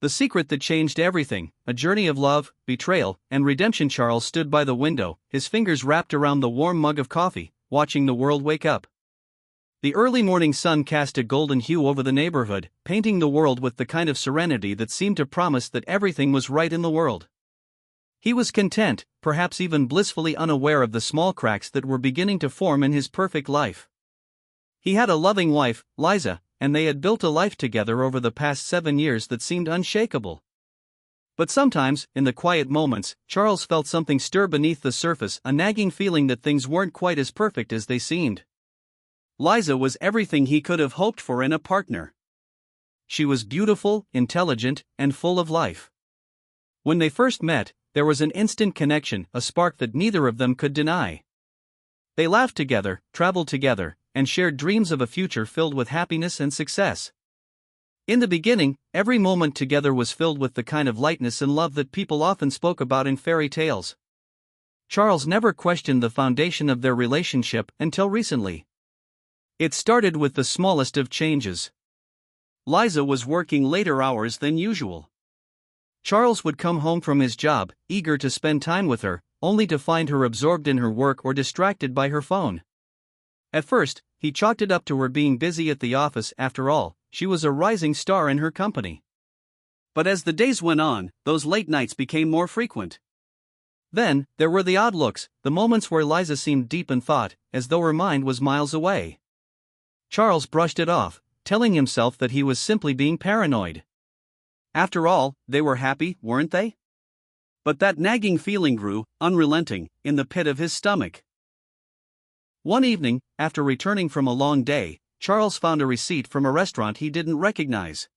The secret that changed everything, a journey of love, betrayal, and redemption. Charles stood by the window, his fingers wrapped around the warm mug of coffee, watching the world wake up. The early morning sun cast a golden hue over the neighborhood, painting the world with the kind of serenity that seemed to promise that everything was right in the world. He was content, perhaps even blissfully unaware of the small cracks that were beginning to form in his perfect life. He had a loving wife, Liza, and they had built a life together over the past 7 years that seemed unshakable. But sometimes, in the quiet moments, Charles felt something stir beneath the surface, a nagging feeling that things weren't quite as perfect as they seemed. Liza was everything he could have hoped for in a partner. She was beautiful, intelligent, and full of life. When they first met, there was an instant connection, a spark that neither of them could deny. They laughed together, traveled together, and shared dreams of a future filled with happiness and success. In the beginning, every moment together was filled with the kind of lightness and love that people often spoke about in fairy tales. Charles never questioned the foundation of their relationship until recently. It started with the smallest of changes. Liza was working later hours than usual. Charles would come home from his job, eager to spend time with her, only to find her absorbed in her work or distracted by her phone. At first, he chalked it up to her being busy at the office. After all, she was a rising star in her company. But as the days went on, those late nights became more frequent. Then, there were the odd looks, the moments where Liza seemed deep in thought, as though her mind was miles away. Charles brushed it off, telling himself that he was simply being paranoid. After all, they were happy, weren't they? But that nagging feeling grew, unrelenting, in the pit of his stomach. One evening, after returning from a long day, Charles found a receipt from a restaurant he didn't recognize.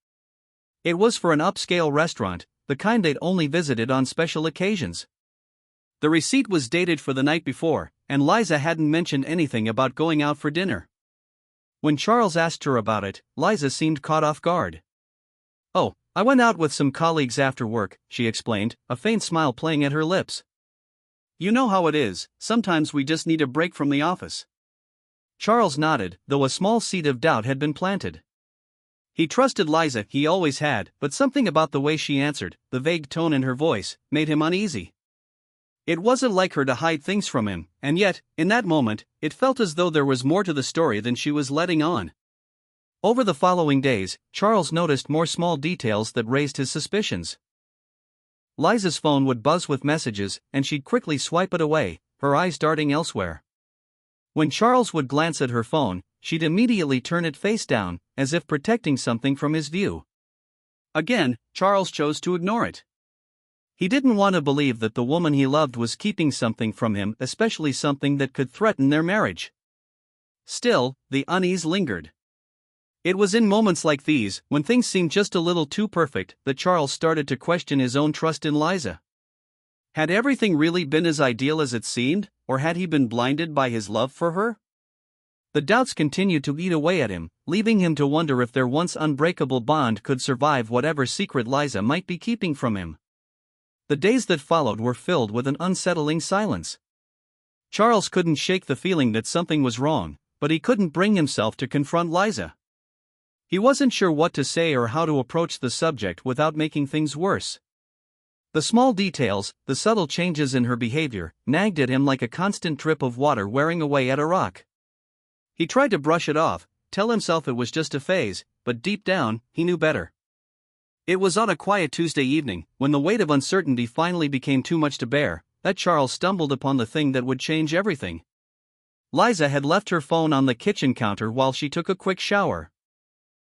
It was for an upscale restaurant, the kind they'd only visited on special occasions. The receipt was dated for the night before, and Liza hadn't mentioned anything about going out for dinner. When Charles asked her about it, Liza seemed caught off guard. "Oh, I went out with some colleagues after work," she explained, a faint smile playing at her lips. "You know how it is, sometimes we just need a break from the office." Charles nodded, though a small seed of doubt had been planted. He trusted Liza, he always had, but something about the way she answered, the vague tone in her voice, made him uneasy. It wasn't like her to hide things from him, and yet, in that moment, it felt as though there was more to the story than she was letting on. Over the following days, Charles noticed more small details that raised his suspicions. Liza's phone would buzz with messages, and she'd quickly swipe it away, her eyes darting elsewhere. When Charles would glance at her phone, she'd immediately turn it face down, as if protecting something from his view. Again, Charles chose to ignore it. He didn't want to believe that the woman he loved was keeping something from him, especially something that could threaten their marriage. Still, the unease lingered. It was in moments like these, when things seemed just a little too perfect, that Charles started to question his own trust in Liza. Had everything really been as ideal as it seemed, or had he been blinded by his love for her? The doubts continued to eat away at him, leaving him to wonder if their once unbreakable bond could survive whatever secret Liza might be keeping from him. The days that followed were filled with an unsettling silence. Charles couldn't shake the feeling that something was wrong, but he couldn't bring himself to confront Liza. He wasn't sure what to say or how to approach the subject without making things worse. The small details, the subtle changes in her behavior, nagged at him like a constant drip of water wearing away at a rock. He tried to brush it off, tell himself it was just a phase, but deep down, he knew better. It was on a quiet Tuesday evening, when the weight of uncertainty finally became too much to bear, that Charles stumbled upon the thing that would change everything. Liza had left her phone on the kitchen counter while she took a quick shower.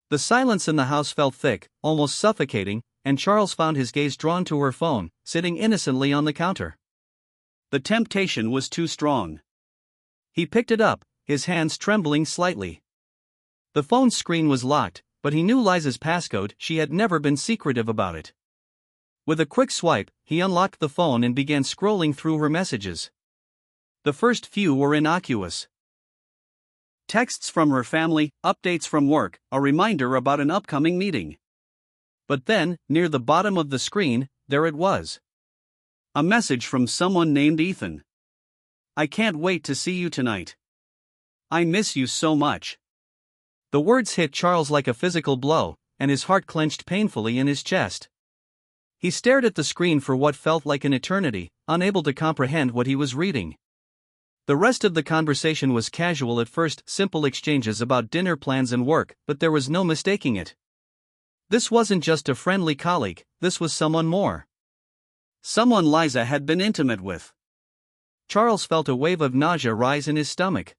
The silence in the house felt thick, almost suffocating, and Charles found his gaze drawn to her phone, sitting innocently on the counter. The temptation was too strong. He picked it up, his hands trembling slightly. The phone's screen was locked, but he knew Liza's passcode. She had never been secretive about it. With a quick swipe, he unlocked the phone and began scrolling through her messages. The first few were innocuous. Texts from her family, updates from work, a reminder about an upcoming meeting. But then, near the bottom of the screen, there it was. A message from someone named Ethan. "I can't wait to see you tonight. I miss you so much." The words hit Charles like a physical blow, and his heart clenched painfully in his chest. He stared at the screen for what felt like an eternity, unable to comprehend what he was reading. The rest of the conversation was casual at first, simple exchanges about dinner plans and work, but there was no mistaking it. This wasn't just a friendly colleague, this was someone more. Someone Liza had been intimate with. Charles felt a wave of nausea rise in his stomach.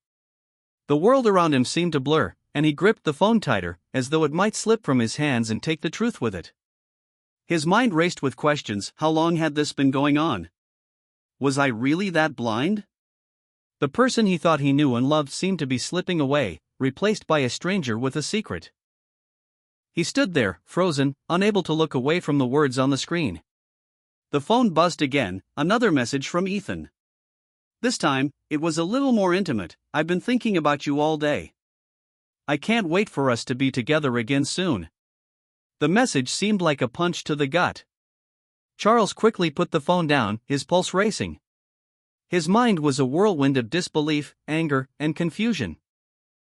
The world around him seemed to blur, and he gripped the phone tighter, as though it might slip from his hands and take the truth with it. His mind raced with questions. How long had this been going on? Was I really that blind? The person he thought he knew and loved seemed to be slipping away, replaced by a stranger with a secret. He stood there, frozen, unable to look away from the words on the screen. The phone buzzed again, another message from Ethan. This time, it was a little more intimate. I've been thinking about you all day. I can't wait for us to be together again soon. The message seemed like a punch to the gut. Charles quickly put the phone down, his pulse racing. His mind was a whirlwind of disbelief, anger, and confusion.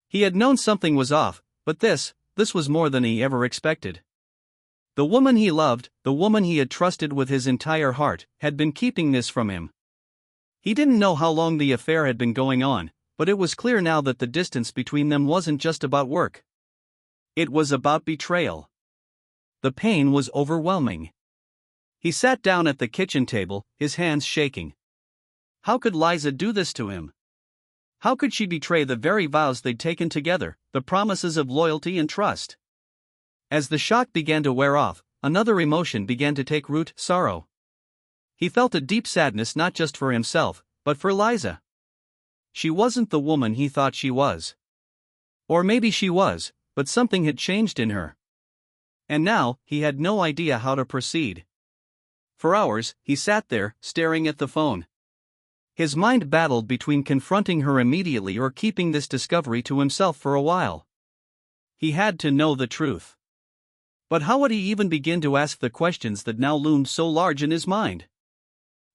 He had known something was off, but this was more than he ever expected. The woman he loved, the woman he had trusted with his entire heart, had been keeping this from him. He didn't know how long the affair had been going on, but it was clear now that the distance between them wasn't just about work. It was about betrayal. The pain was overwhelming. He sat down at the kitchen table, his hands shaking. How could Liza do this to him? How could she betray the very vows they'd taken together, the promises of loyalty and trust? As the shock began to wear off, another emotion began to take root: sorrow. He felt a deep sadness not just for himself, but for Liza. She wasn't the woman he thought she was. Or maybe she was, but something had changed in her. And now, he had no idea how to proceed. For hours, he sat there, staring at the phone. His mind battled between confronting her immediately or keeping this discovery to himself for a while. He had to know the truth. But how would he even begin to ask the questions that now loomed so large in his mind?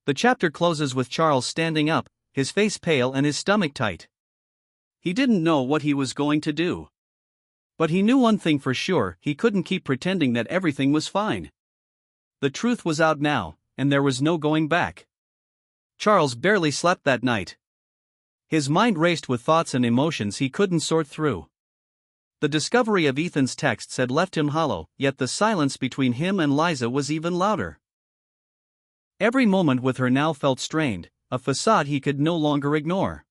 The chapter closes with Charles standing up, his face pale and his stomach tight. He didn't know what he was going to do. But he knew one thing for sure: he couldn't keep pretending that everything was fine. The truth was out now, and there was no going back. Charles barely slept that night. His mind raced with thoughts and emotions he couldn't sort through. The discovery of Ethan's texts had left him hollow, yet the silence between him and Liza was even louder. Every moment with her now felt strained, a facade he could no longer ignore.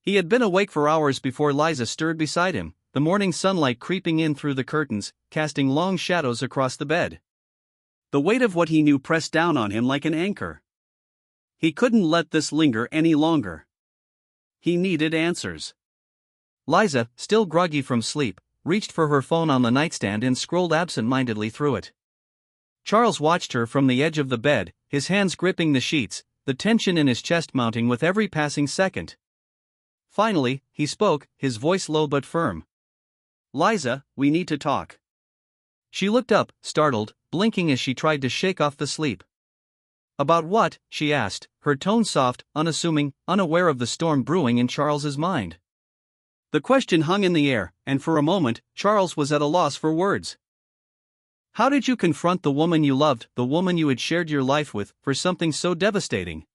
He had been awake for hours before Liza stirred beside him, the morning sunlight creeping in through the curtains, casting long shadows across the bed. The weight of what he knew pressed down on him like an anchor. He couldn't let this linger any longer. He needed answers. Liza, still groggy from sleep, reached for her phone on the nightstand and scrolled absent-mindedly through it. Charles watched her from the edge of the bed, his hands gripping the sheets, the tension in his chest mounting with every passing second. Finally, he spoke, his voice low but firm. "Liza, we need to talk." She looked up, startled, blinking as she tried to shake off the sleep. "About what?" she asked, her tone soft, unassuming, unaware of the storm brewing in Charles's mind. The question hung in the air, and for a moment, Charles was at a loss for words. How did you confront the woman you loved, the woman you had shared your life with, for something so devastating?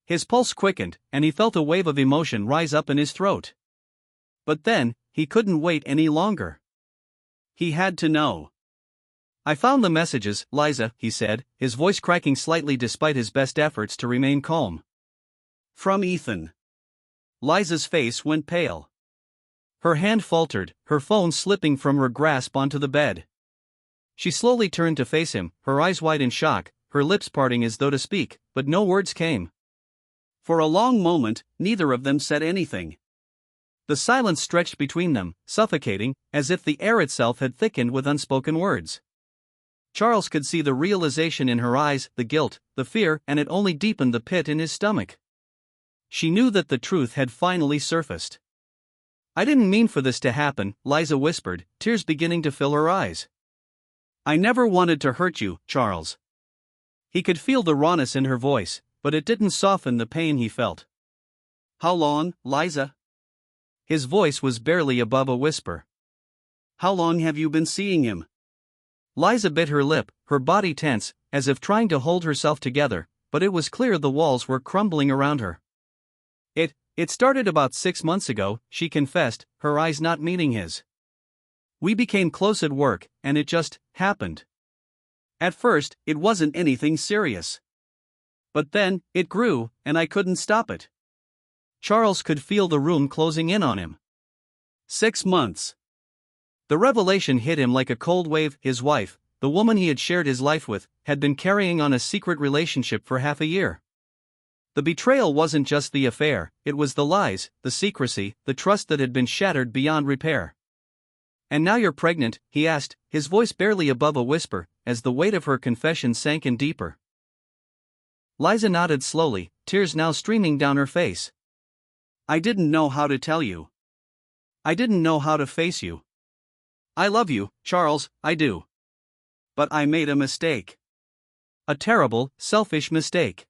His pulse quickened, and he felt a wave of emotion rise up in his throat. But then, he couldn't wait any longer. He had to know. "I found the messages, Liza," he said, his voice cracking slightly despite his best efforts to remain calm. "From Ethan." Liza's face went pale. Her hand faltered, her phone slipping from her grasp onto the bed. She slowly turned to face him, her eyes wide in shock, her lips parting as though to speak, but no words came. For a long moment, neither of them said anything. The silence stretched between them, suffocating, as if the air itself had thickened with unspoken words. Charles could see the realization in her eyes, the guilt, the fear, and it only deepened the pit in his stomach. She knew that the truth had finally surfaced. "I didn't mean for this to happen," Liza whispered, tears beginning to fill her eyes. "I never wanted to hurt you, Charles." He could feel the rawness in her voice, but it didn't soften the pain he felt. "How long, Liza?" His voice was barely above a whisper. "How long have you been seeing him?" Liza bit her lip, her body tense, as if trying to hold herself together, but it was clear the walls were crumbling around her. It started about 6 months ago, she confessed, her eyes not meeting his. We became close at work, and it just happened. At first, it wasn't anything serious. But then, it grew, and I couldn't stop it. Charles could feel the room closing in on him. 6 months. The revelation hit him like a cold wave. His wife, the woman he had shared his life with, had been carrying on a secret relationship for half a year. The betrayal wasn't just the affair, it was the lies, the secrecy, the trust that had been shattered beyond repair. "And now you're pregnant?" he asked, his voice barely above a whisper, as the weight of her confession sank in deeper. Liza nodded slowly, tears now streaming down her face. "I didn't know how to tell you. I didn't know how to face you. I love you, Charles, I do. But I made a mistake. A terrible, selfish mistake."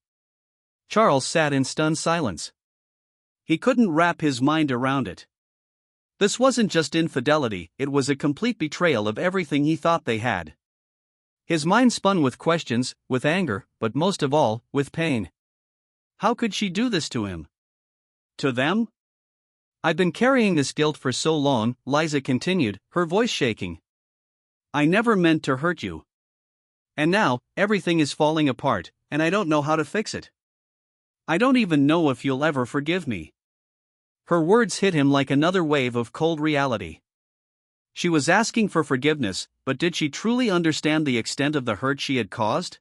Charles sat in stunned silence. He couldn't wrap his mind around it. This wasn't just infidelity, it was a complete betrayal of everything he thought they had. His mind spun with questions, with anger, but most of all, with pain. How could she do this to him? To them? "I've been carrying this guilt for so long," Liza continued, her voice shaking. "I never meant to hurt you. And now, everything is falling apart, and I don't know how to fix it. I don't even know if you'll ever forgive me." Her words hit him like another wave of cold reality. She was asking for forgiveness, but did she truly understand the extent of the hurt she had caused?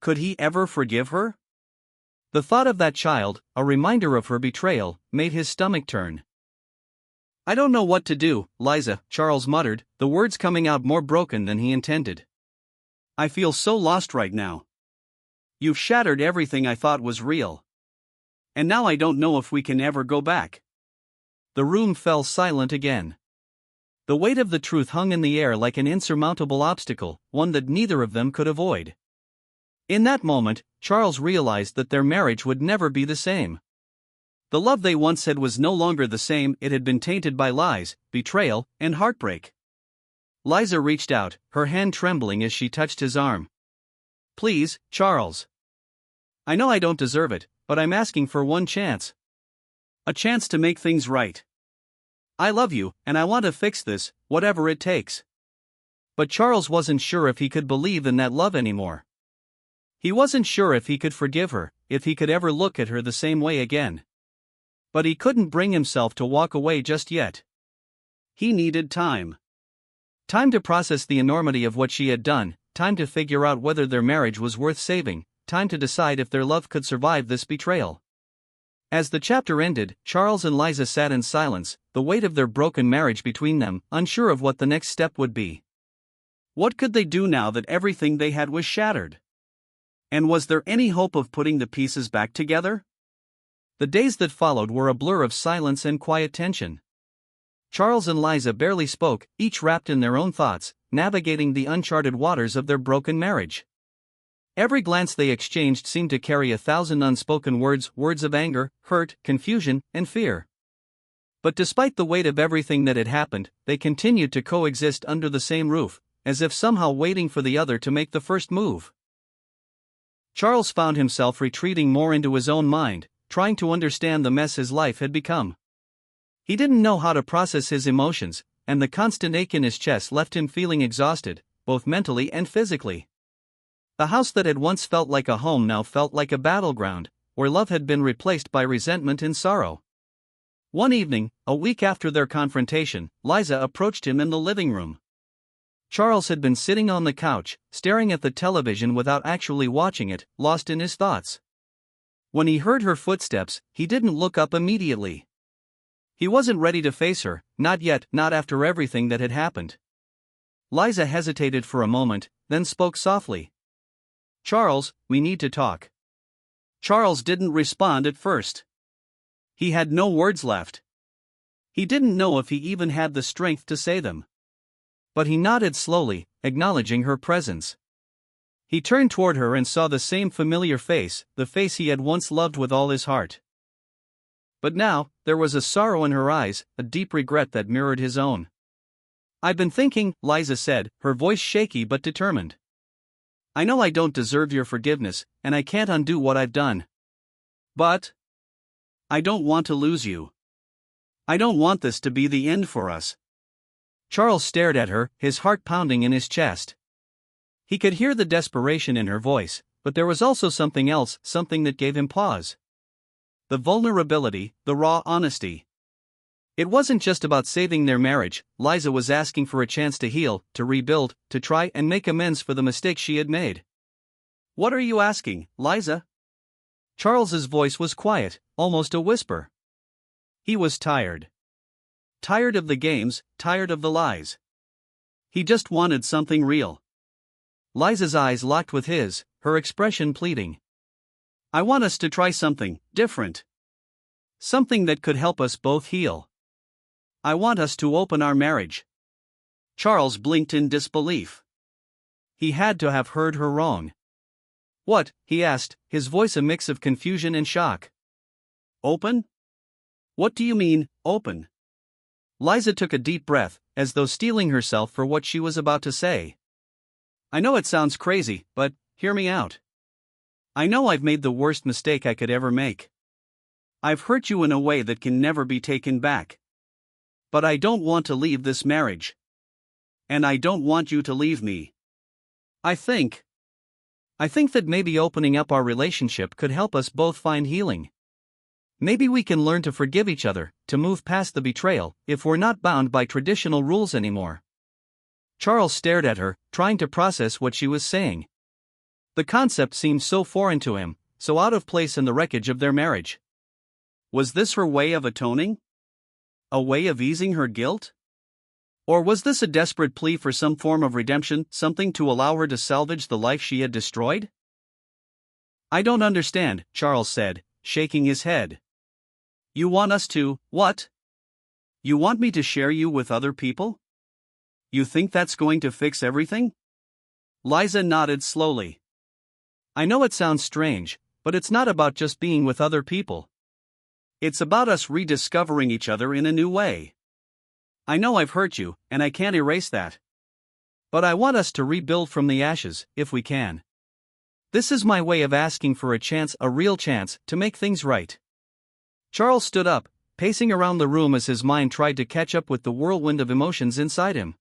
Could he ever forgive her? The thought of that child, a reminder of her betrayal, made his stomach turn. "I don't know what to do, Liza," Charles muttered, the words coming out more broken than he intended. "I feel so lost right now. You've shattered everything I thought was real. And now I don't know if we can ever go back." The room fell silent again. The weight of the truth hung in the air like an insurmountable obstacle, one that neither of them could avoid. In that moment, Charles realized that their marriage would never be the same. The love they once had was no longer the same, it had been tainted by lies, betrayal, and heartbreak. Liza reached out, her hand trembling as she touched his arm. "Please, Charles. I know I don't deserve it, but I'm asking for one chance. A chance to make things right. I love you, and I want to fix this, whatever it takes." But Charles wasn't sure if he could believe in that love anymore. He wasn't sure if he could forgive her, if he could ever look at her the same way again. But he couldn't bring himself to walk away just yet. He needed time. Time to process the enormity of what she had done, time to figure out whether their marriage was worth saving, time to decide if their love could survive this betrayal. As the chapter ended, Charles and Liza sat in silence, the weight of their broken marriage between them, unsure of what the next step would be. What could they do now that everything they had was shattered? And was there any hope of putting the pieces back together? The days that followed were a blur of silence and quiet tension. Charles and Liza barely spoke, each wrapped in their own thoughts, navigating the uncharted waters of their broken marriage. Every glance they exchanged seemed to carry 1,000 unspoken words, words of anger, hurt, confusion, and fear. But despite the weight of everything that had happened, they continued to coexist under the same roof, as if somehow waiting for the other to make the first move. Charles found himself retreating more into his own mind, trying to understand the mess his life had become. He didn't know how to process his emotions, and the constant ache in his chest left him feeling exhausted, both mentally and physically. The house that had once felt like a home now felt like a battleground, where love had been replaced by resentment and sorrow. One evening, a week after their confrontation, Liza approached him in the living room. Charles had been sitting on the couch, staring at the television without actually watching it, lost in his thoughts. When he heard her footsteps, he didn't look up immediately. He wasn't ready to face her, not yet, not after everything that had happened. Liza hesitated for a moment, then spoke softly. "Charles, we need to talk." Charles didn't respond at first. He had no words left. He didn't know if he even had the strength to say them. But he nodded slowly, acknowledging her presence. He turned toward her and saw the same familiar face, the face he had once loved with all his heart. But now, there was a sorrow in her eyes, a deep regret that mirrored his own. I've been thinking, Liza said, her voice shaky but determined. I know I don't deserve your forgiveness, and I can't undo what I've done. But I don't want to lose you. I don't want this to be the end for us. Charles stared at her, his heart pounding in his chest. He could hear the desperation in her voice, but there was also something else, something that gave him pause. The vulnerability, the raw honesty. It wasn't just about saving their marriage. Liza was asking for a chance to heal, to rebuild, to try and make amends for the mistakes she had made. What are you asking, Liza? Charles's voice was quiet, almost a whisper. He was tired. Tired of the games, tired of the lies. He just wanted something real. Liza's eyes locked with his, her expression pleading. I want us to try something different. Something that could help us both heal. I want us to open our marriage. Charles blinked in disbelief. He had to have heard her wrong. What? He asked, his voice a mix of confusion and shock. Open? What do you mean, open? Liza took a deep breath, as though steeling herself for what she was about to say. I know it sounds crazy, but hear me out. I know I've made the worst mistake I could ever make. I've hurt you in a way that can never be taken back. But I don't want to leave this marriage. And I don't want you to leave me. I think that maybe opening up our relationship could help us both find healing. Maybe we can learn to forgive each other, to move past the betrayal, if we're not bound by traditional rules anymore. Charles stared at her, trying to process what she was saying. The concept seemed so foreign to him, so out of place in the wreckage of their marriage. Was this her way of atoning? A way of easing her guilt? Or was this a desperate plea for some form of redemption, something to allow her to salvage the life she had destroyed? I don't understand, Charles said, shaking his head. You want us to, what? You want me to share you with other people? You think that's going to fix everything? Liza nodded slowly. I know it sounds strange, but it's not about just being with other people. It's about us rediscovering each other in a new way. I know I've hurt you, and I can't erase that. But I want us to rebuild from the ashes, if we can. This is my way of asking for a chance, a real chance, to make things right. Charles stood up, pacing around the room as his mind tried to catch up with the whirlwind of emotions inside him.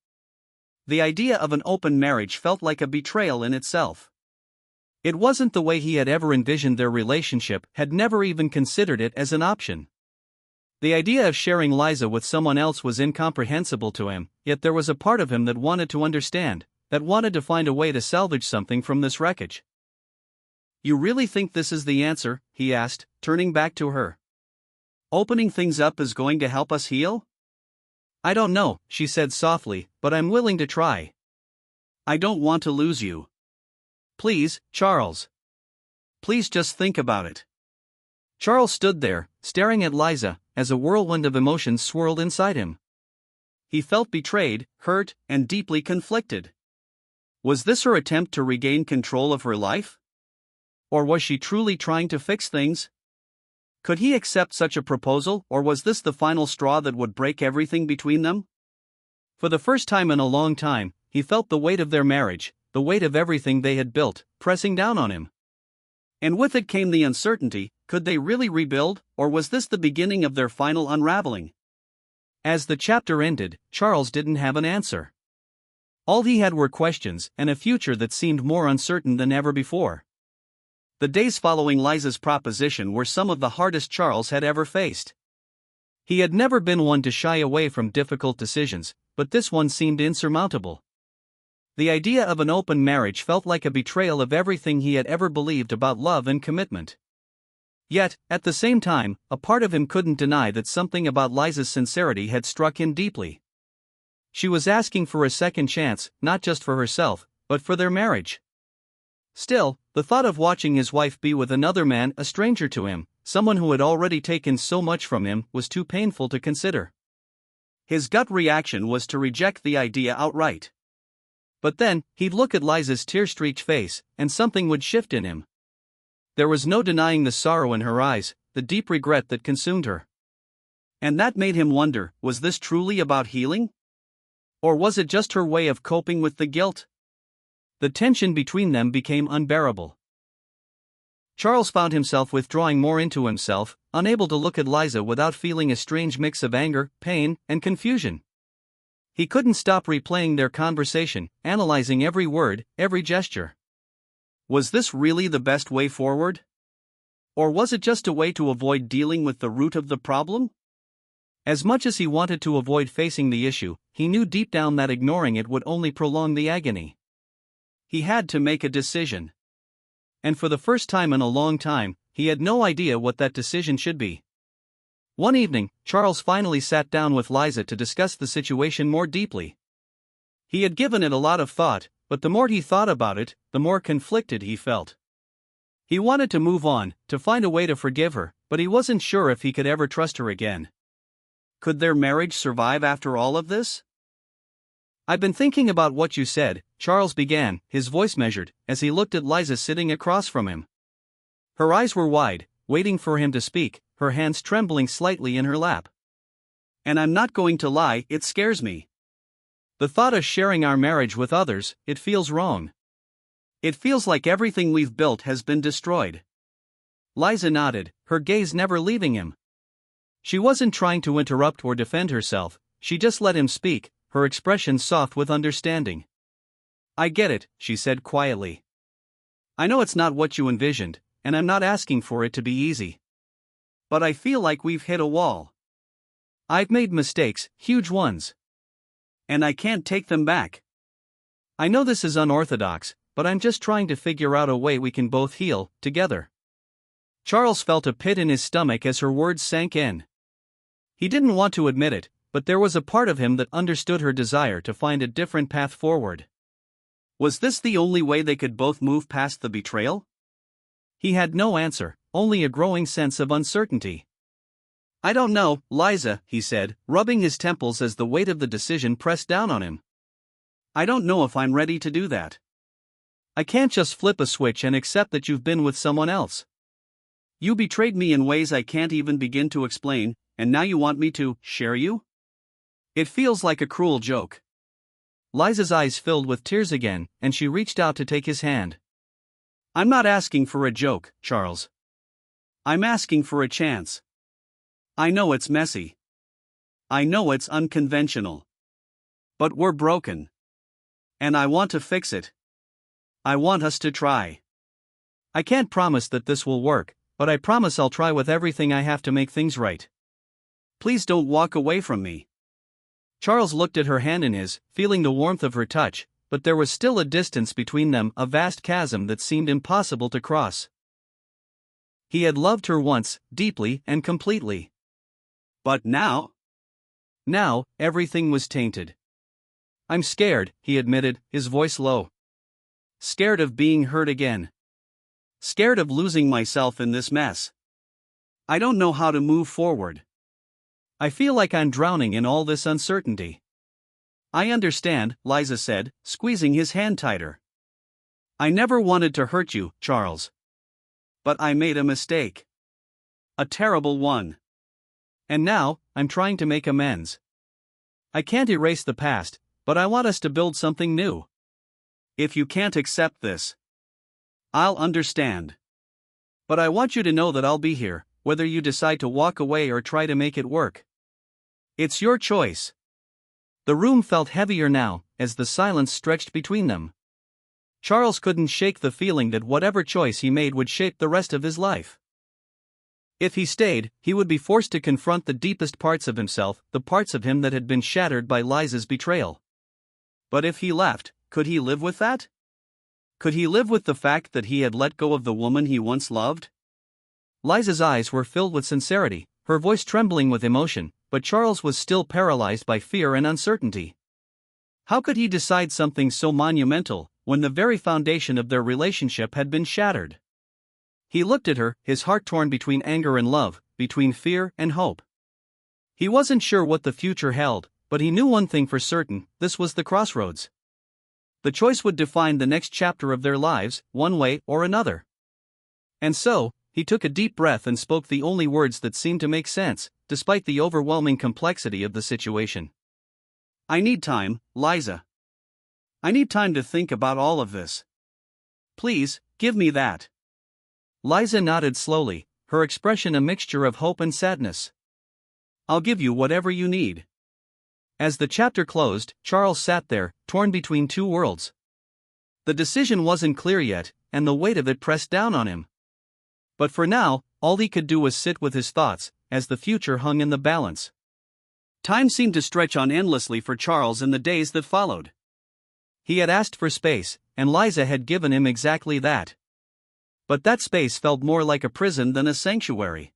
The idea of an open marriage felt like a betrayal in itself. It wasn't the way he had ever envisioned their relationship, had never even considered it as an option. The idea of sharing Liza with someone else was incomprehensible to him, yet there was a part of him that wanted to understand, that wanted to find a way to salvage something from this wreckage. You really think this is the answer? He asked, turning back to her. Opening things up is going to help us heal? I don't know, she said softly, but I'm willing to try. I don't want to lose you. Please, Charles. Please just think about it. Charles stood there, staring at Liza, as a whirlwind of emotions swirled inside him. He felt betrayed, hurt, and deeply conflicted. Was this her attempt to regain control of her life? Or was she truly trying to fix things? Could he accept such a proposal, or was this the final straw that would break everything between them? For the first time in a long time, he felt the weight of their marriage, the weight of everything they had built, pressing down on him. And with it came the uncertainty, could they really rebuild, or was this the beginning of their final unraveling? As the chapter ended, Charles didn't have an answer. All he had were questions, and a future that seemed more uncertain than ever before. The days following Liza's proposition were some of the hardest Charles had ever faced. He had never been one to shy away from difficult decisions, but this one seemed insurmountable. The idea of an open marriage felt like a betrayal of everything he had ever believed about love and commitment. Yet, at the same time, a part of him couldn't deny that something about Liza's sincerity had struck him deeply. She was asking for a second chance, not just for herself, but for their marriage. Still, the thought of watching his wife be with another man, a stranger to him, someone who had already taken so much from him, was too painful to consider. His gut reaction was to reject the idea outright. But then, he'd look at Liza's tear-streaked face, and something would shift in him. There was no denying the sorrow in her eyes, the deep regret that consumed her. And that made him wonder, was this truly about healing? Or was it just her way of coping with the guilt? The tension between them became unbearable. Charles found himself withdrawing more into himself, unable to look at Liza without feeling a strange mix of anger, pain, and confusion. He couldn't stop replaying their conversation, analyzing every word, every gesture. Was this really the best way forward? Or was it just a way to avoid dealing with the root of the problem? As much as he wanted to avoid facing the issue, he knew deep down that ignoring it would only prolong the agony. He had to make a decision. And for the first time in a long time, he had no idea what that decision should be. One evening, Charles finally sat down with Liza to discuss the situation more deeply. He had given it a lot of thought, but the more he thought about it, the more conflicted he felt. He wanted to move on, to find a way to forgive her, but he wasn't sure if he could ever trust her again. Could their marriage survive after all of this? "I've been thinking about what you said," Charles began, his voice measured, as he looked at Liza sitting across from him. Her eyes were wide, waiting for him to speak, her hands trembling slightly in her lap. "And I'm not going to lie, it scares me. The thought of sharing our marriage with others, it feels wrong. It feels like everything we've built has been destroyed." Liza nodded, her gaze never leaving him. She wasn't trying to interrupt or defend herself, she just let him speak, her expression soft with understanding. "I get it," she said quietly. "I know it's not what you envisioned, and I'm not asking for it to be easy. But I feel like we've hit a wall. I've made mistakes, huge ones. And I can't take them back. I know this is unorthodox, but I'm just trying to figure out a way we can both heal, together." Charles felt a pit in his stomach as her words sank in. He didn't want to admit it, but there was a part of him that understood her desire to find a different path forward. Was this the only way they could both move past the betrayal? He had no answer, only a growing sense of uncertainty. "I don't know, Liza," he said, rubbing his temples as the weight of the decision pressed down on him. "I don't know if I'm ready to do that. I can't just flip a switch and accept that you've been with someone else. You betrayed me in ways I can't even begin to explain, and now you want me to share you? It feels like a cruel joke." Liza's eyes filled with tears again, and she reached out to take his hand. "I'm not asking for a joke, Charles. I'm asking for a chance. I know it's messy. I know it's unconventional. But we're broken. And I want to fix it. I want us to try. I can't promise that this will work, but I promise I'll try with everything I have to make things right. Please don't walk away from me." Charles looked at her hand in his, feeling the warmth of her touch, but there was still a distance between them, a vast chasm that seemed impossible to cross. He had loved her once, deeply and completely. But now? Now, everything was tainted. "I'm scared," he admitted, his voice low. "Scared of being hurt again. Scared of losing myself in this mess. I don't know how to move forward. I feel like I'm drowning in all this uncertainty." "I understand," Liza said, squeezing his hand tighter. "I never wanted to hurt you, Charles. But I made a mistake. A terrible one. And now, I'm trying to make amends. I can't erase the past, but I want us to build something new. If you can't accept this, I'll understand. But I want you to know that I'll be here, whether you decide to walk away or try to make it work. It's your choice." The room felt heavier now, as the silence stretched between them. Charles couldn't shake the feeling that whatever choice he made would shape the rest of his life. If he stayed, he would be forced to confront the deepest parts of himself, the parts of him that had been shattered by Liza's betrayal. But if he left, could he live with that? Could he live with the fact that he had let go of the woman he once loved? Liza's eyes were filled with sincerity, her voice trembling with emotion, but Charles was still paralyzed by fear and uncertainty. How could he decide something so monumental, when the very foundation of their relationship had been shattered? He looked at her, his heart torn between anger and love, between fear and hope. He wasn't sure what the future held, but he knew one thing for certain: this was the crossroads. The choice would define the next chapter of their lives, one way or another. And so, he took a deep breath and spoke the only words that seemed to make sense, despite the overwhelming complexity of the situation. I need time, Liza. I need time to think about all of this. Please, give me that. Liza nodded slowly, her expression a mixture of hope and sadness. I'll give you whatever you need. As the chapter closed, Charles sat there, torn between two worlds. The decision wasn't clear yet, and the weight of it pressed down on him. But for now, all he could do was sit with his thoughts, as the future hung in the balance. Time seemed to stretch on endlessly for Charles in the days that followed. He had asked for space, and Liza had given him exactly that. But that space felt more like a prison than a sanctuary.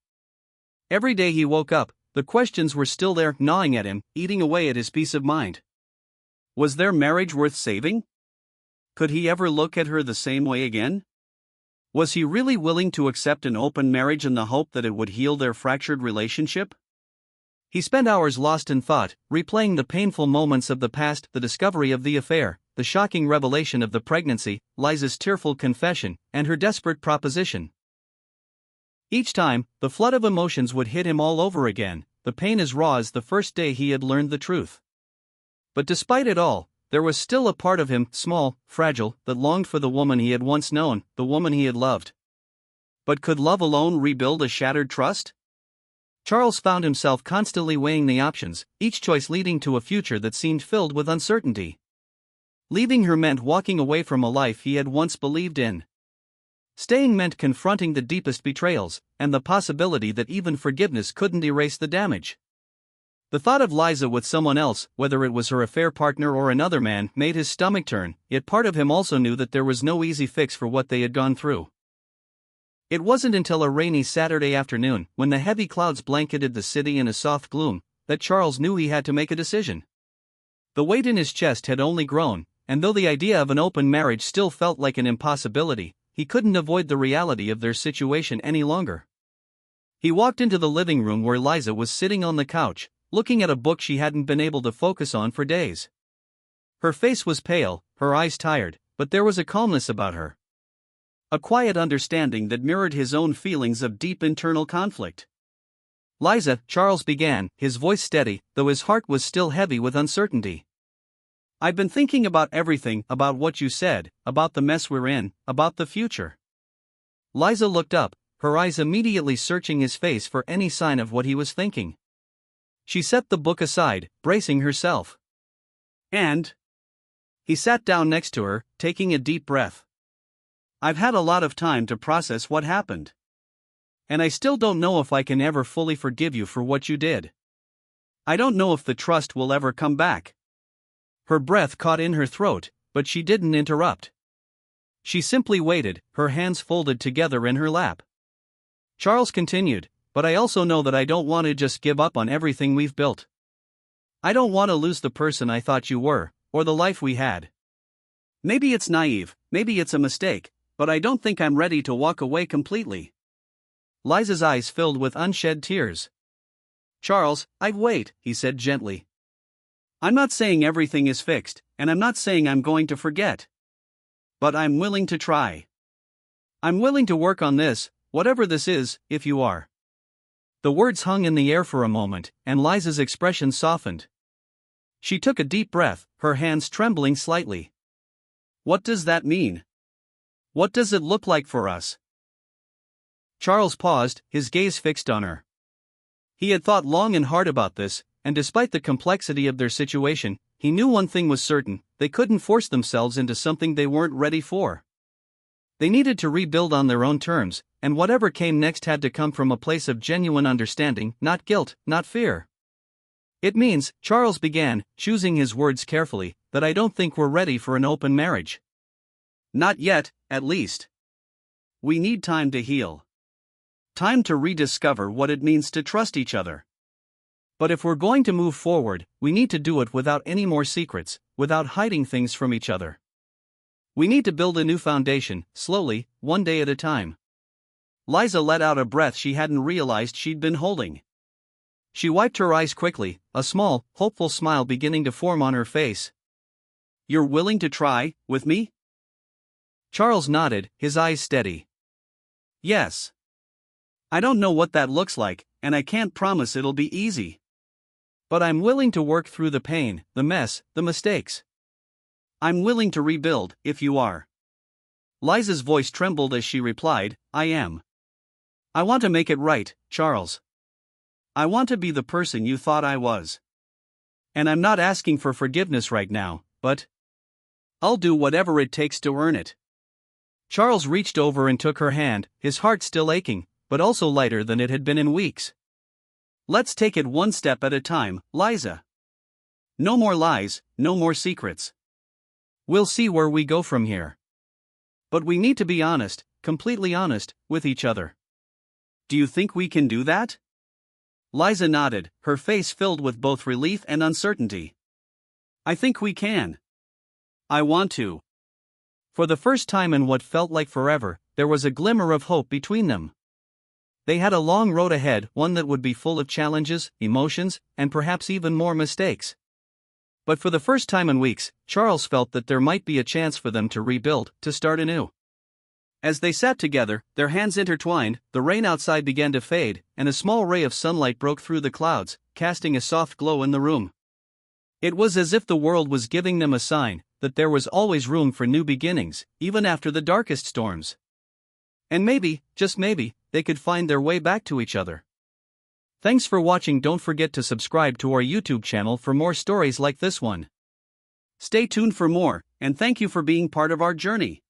Every day he woke up, the questions were still there, gnawing at him, eating away at his peace of mind. Was their marriage worth saving? Could he ever look at her the same way again? Was he really willing to accept an open marriage in the hope that it would heal their fractured relationship? He spent hours lost in thought, replaying the painful moments of the past, the discovery of the affair, the shocking revelation of the pregnancy, Liza's tearful confession, and her desperate proposition. Each time, the flood of emotions would hit him all over again, the pain as raw as the first day he had learned the truth. But despite it all, there was still a part of him, small, fragile, that longed for the woman he had once known, the woman he had loved. But could love alone rebuild a shattered trust? Charles found himself constantly weighing the options, each choice leading to a future that seemed filled with uncertainty. Leaving her meant walking away from a life he had once believed in. Staying meant confronting the deepest betrayals, and the possibility that even forgiveness couldn't erase the damage. The thought of Liza with someone else, whether it was her affair partner or another man, made his stomach turn, yet part of him also knew that there was no easy fix for what they had gone through. It wasn't until a rainy Saturday afternoon, when the heavy clouds blanketed the city in a soft gloom, that Charles knew he had to make a decision. The weight in his chest had only grown, and though the idea of an open marriage still felt like an impossibility, he couldn't avoid the reality of their situation any longer. He walked into the living room where Liza was sitting on the couch, looking at a book she hadn't been able to focus on for days. Her face was pale, her eyes tired, but there was a calmness about her. A quiet understanding that mirrored his own feelings of deep internal conflict. Liza, Charles began, his voice steady, though his heart was still heavy with uncertainty. I've been thinking about everything, about what you said, about the mess we're in, about the future. Liza looked up, her eyes immediately searching his face for any sign of what he was thinking. She set the book aside, bracing herself. And he sat down next to her, taking a deep breath. I've had a lot of time to process what happened. And I still don't know if I can ever fully forgive you for what you did. I don't know if the trust will ever come back. Her breath caught in her throat, but she didn't interrupt. She simply waited, her hands folded together in her lap. Charles continued, but I also know that I don't want to just give up on everything we've built. I don't want to lose the person I thought you were, or the life we had. Maybe it's naive, maybe it's a mistake, but I don't think I'm ready to walk away completely. Liza's eyes filled with unshed tears. Charles, I'd wait, he said gently. I'm not saying everything is fixed, and I'm not saying I'm going to forget. But I'm willing to try. I'm willing to work on this, whatever this is, if you are. The words hung in the air for a moment, and Liza's expression softened. She took a deep breath, her hands trembling slightly. What does that mean? What does it look like for us? Charles paused, his gaze fixed on her. He had thought long and hard about this, and despite the complexity of their situation, he knew one thing was certain: they couldn't force themselves into something they weren't ready for. They needed to rebuild on their own terms, and whatever came next had to come from a place of genuine understanding, not guilt, not fear. It means, Charles began, choosing his words carefully, that I don't think we're ready for an open marriage. Not yet, at least. We need time to heal. Time to rediscover what it means to trust each other. But if we're going to move forward, we need to do it without any more secrets, without hiding things from each other. We need to build a new foundation, slowly, one day at a time. Liza let out a breath she hadn't realized she'd been holding. She wiped her eyes quickly, a small, hopeful smile beginning to form on her face. You're willing to try, with me? Charles nodded, his eyes steady. Yes. I don't know what that looks like, and I can't promise it'll be easy. But I'm willing to work through the pain, the mess, the mistakes. I'm willing to rebuild, if you are. Liza's voice trembled as she replied, I am. I want to make it right, Charles. I want to be the person you thought I was. And I'm not asking for forgiveness right now, but I'll do whatever it takes to earn it. Charles reached over and took her hand, his heart still aching, but also lighter than it had been in weeks. Let's take it one step at a time, Liza. No more lies, no more secrets. We'll see where we go from here. But we need to be honest, completely honest, with each other. Do you think we can do that? Liza nodded, her face filled with both relief and uncertainty. I think we can. I want to. For the first time in what felt like forever, there was a glimmer of hope between them. They had a long road ahead, one that would be full of challenges, emotions, and perhaps even more mistakes. But for the first time in weeks, Charles felt that there might be a chance for them to rebuild, to start anew. As they sat together, their hands intertwined, the rain outside began to fade, and a small ray of sunlight broke through the clouds, casting a soft glow in the room. It was as if the world was giving them a sign that there was always room for new beginnings, even after the darkest storms. And maybe, just maybe, they could find their way back to each other. Thanks for watching. Don't forget to subscribe to our YouTube channel for more stories like this one. Stay tuned for more, and thank you for being part of our journey.